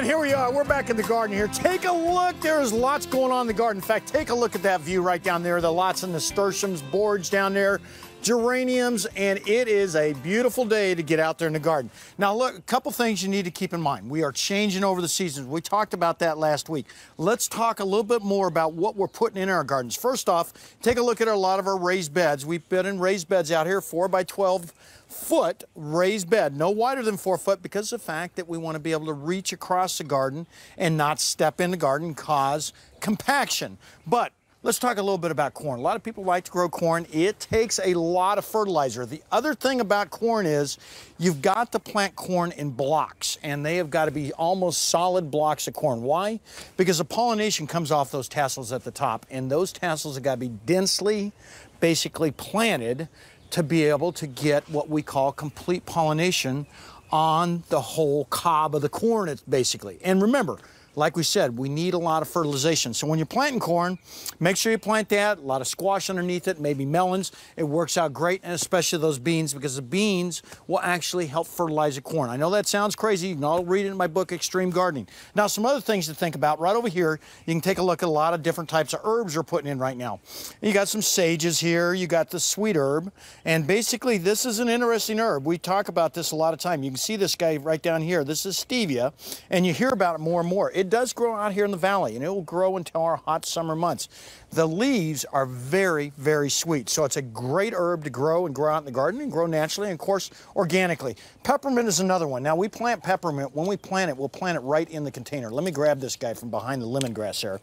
here we are. We're back in the garden here. Take a look. There's lots going on in the garden. In fact, take a look at that view right down there. The lots of nasturtiums, boards down there, geraniums, and it is a beautiful day to get out there in the garden. Now, look, a couple things you need to keep in mind. We are changing over the seasons. We talked about that last week. Let's talk a little bit more about what we're putting in our gardens. First off, take a look at a lot of our raised beds. We've been in raised beds out here, 4 by 12 foot raised bed, no wider than 4 foot, because of the fact that we want to be able to reach across the garden and not step in the garden and cause compaction. But let's talk a little bit about corn. A lot of people like to grow corn. It takes a lot of fertilizer. The other thing about corn is you've got to plant corn in blocks, and they have got to be almost solid blocks of corn. Why? Because the pollination comes off those tassels at the top, and those tassels have got to be densely, basically planted to be able to get what we call complete pollination on the whole cob of the corn, it's basically. And remember, like we said, we need a lot of fertilization. So when you're planting corn, make sure you plant that, a lot of squash underneath it, maybe melons. It works out great, and especially those beans, because the beans will actually help fertilize the corn. I know that sounds crazy. You can all read it in my book, Extreme Gardening. Now, some other things to think about. Right over here, you can take a look at a lot of different types of herbs we're putting in right now. You got some sages here. You got the sweet herb. And basically, this is an interesting herb. We talk about this a lot of time. You can see this guy right down here. This is stevia, and you hear about it more and more. It does grow out here in the valley, and it will grow until our hot summer months. The leaves are very, very sweet, so it's a great herb to grow and grow out in the garden and grow naturally and, of course, organically. Peppermint is another one. Now, we plant peppermint. When we plant it, we'll plant it right in the container. Let me grab this guy from behind the lemongrass there.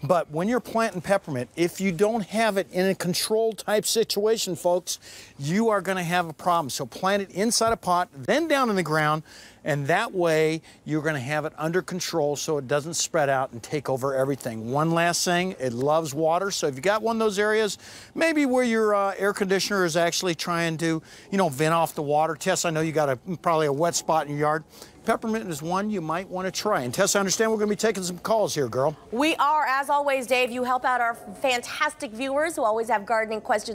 But when you're planting peppermint, if you don't have it in a controlled type situation, folks, you are going to have a problem. So plant it inside a pot, then down in the ground, and that way you're going to have it under control so it doesn't spread out and take over everything. One last thing, it loves water. So if you got one of those areas, maybe where your air conditioner is actually trying to, vent off the water. Tess, I know you got probably a wet spot in your yard. Peppermint is one you might want to try. And Tess, I understand we're going to be taking some calls here, girl. We are. As always, Dave, you help out our fantastic viewers who always have gardening questions.